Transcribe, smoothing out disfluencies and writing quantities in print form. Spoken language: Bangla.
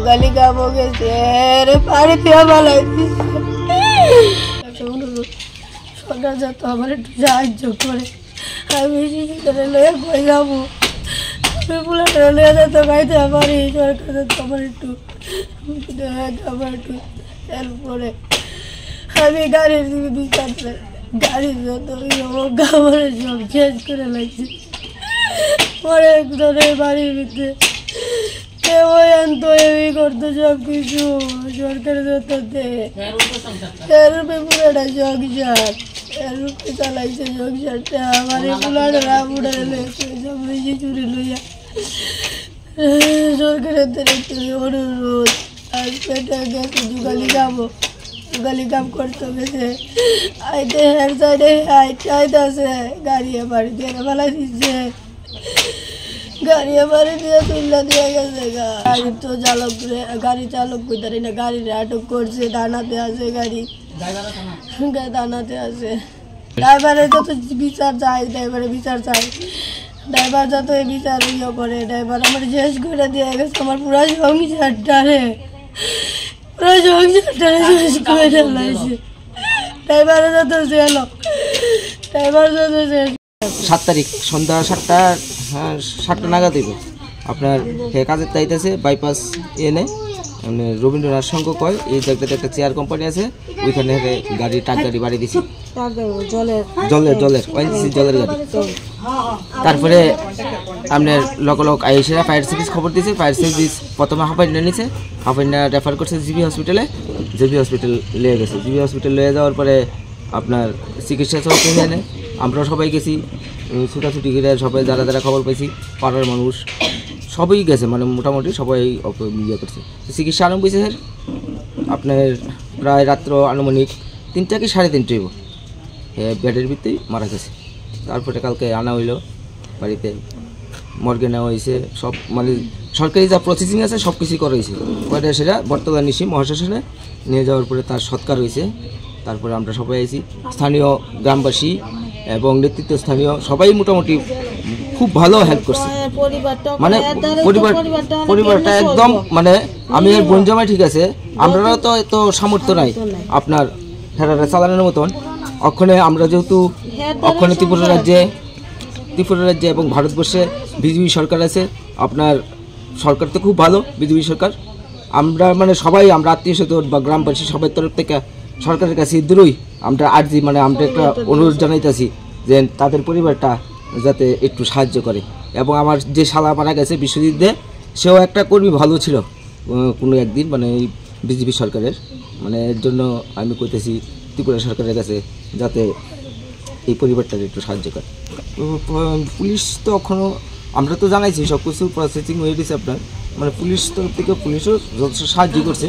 গালি গাবো গেছে রে পাড়ি দিয়া বালাই সরকার যাতে আমার একটু সাহায্য করে। আমি শিশুদের লয়ে কই যাবো, আমি পোলাটা লয়ে যেতে গাইতে পারি। সরকার যাতে আমার একটু হেল্প করে। আমি গাড়ির বিচার গাড়ি যত আমার সব শেষ করে লাগছে। অনেক ধরে বাড়ির ভিতরে কেউ আনতো এই করতো সব কিছু সরকারের যততে এর পুরোটা সংসার এর রূপে চালাইছে সংসারটা। আমার পোলাটা বুড়ে লেগেছে সব বেশি চুরি লইয়া। সরকারের একটু অনুরোধ, আজকে গেছে যুগালি যাবো, যুগালি কাম করতে গেছে আইতে হের সাইডে আইতাছে গাড়ি বাড়ি দিয়ে ফেলাই দিচ্ছে। গাড়ি বাড়ি দিয়ে তুললা দিয়ে গেছে। গাড়ির তো চালক গাড়ি চালক বুঝতে না, গাড়ি আটক করছে। থানাতে আছে গাড়ি, থানাতে আছে। ড্রাইভারে যত বিচার চাই, ড্রাইভারে বিচার চাই। ড্রাইভার যত বিচার ইয়ে করে, ড্রাইভার আমার শেষ করে দিয়ে গেছে আমার পুরো সংসারটারে, পুরো সংসারটারে শেষ করে ফেলাইছে। ড্রাইভারে যত ছিল, ড্রাইভার যত শেষ। 7 তারিখ সন্ধ্যা 7টা নাগাদ দিব আপনার কাজের তাইতেছে বাইপাস এনে মানে রবীন্দ্রনাথ সংঘ কয় এই জায়গাতে একটা চেয়ার কোম্পানি আছে, ওইখানে গাড়ি ট্রাক গাড়ি বাড়ি দিছি জলের ওয়াইনসি জলের গাড়ি। তারপরে আপনার লোক আইসেরা ফায়ার সার্ভিস খবর দিয়েছে। ফায়ার সার্ভিস প্রথমে হাফাইনা নিছে, হাফাইনা রেফার করছে জিবি হসপিটালে। জিবি হসপিটাল লিয়ে গেছে। জিবি হসপিটাল লিয়ে যাওয়ার পরে আপনার চিকিৎসা চলছে। এখানে আমরা সবাই গেছি ছুটাছুটি করে, সবাই যারা যারা খবর পাইছি পাড়ার মানুষ সবাই গেছে, মানে মোটামুটি সবাই ইয়ে করছে। চিকিৎসা আরম্ভ হয়েছে স্যার আপনার প্রায় রাত্র আনুমানিক 3টা কি 3:30 বেডের ভিতরেই মারা গেছে। তারপরে কালকে আনা হইলো বাড়িতে, মর্গে নেওয়া হয়েছে। সব মানে সরকারি যা প্রসেসিং আছে সব কিছুই করা হয়েছে। পরে সেটা বর্তমান নিশি মহাশ্মশানে নিয়ে যাওয়ার পরে তার সৎকার হয়েছে। তারপরে আমরা সবাই আইছি, স্থানীয় গ্রামবাসী এবং নেতৃত্ব স্থানীয় সবাই মোটামুটি খুব ভালো হেল্প করছে। মানে পরিবারটা একদম মানে আমি এর বোন জামাই ঠিক আছে, আমরাও তো এত সামর্থ্য নাই আপনার হেরাটা চালানোর মতন। অক্ষণে আমরা যেহেতু অক্ষণে ত্রিপুরা রাজ্যে এবং ভারতবর্ষে বিজেপি সরকার আছে, আপনার সরকার তো খুব ভালো বিজেপি সরকার। আমরা মানে সবাই আমরা আত্মীয় স্বজন বা গ্রামবাসী সবার তরফ থেকে সরকারের কাছে দূরই আমরা আর্জি মানে আমরা একটা অনুরোধ জানাইতেছি যে তাদের পরিবারটা যাতে একটু সাহায্য করে। এবং আমার যে শালা মারা গেছে বিশ্বযুদ্ধে, সেও একটা কর্মী ভালো ছিল কোনো একদিন, মানে এই বিজেপি সরকারের। মানে এর জন্য আমি কইতেছি ত্রিপুরা সরকারের কাছে যাতে এই পরিবারটার একটু সাহায্য করে। পুলিশ তো এখনও আমরা তো জানাইছি সব কিছু প্রসেসিং হয়ে গেছে আপনার, মানে পুলিশ তরফ থেকে পুলিশও যথেষ্ট সাহায্য করছে।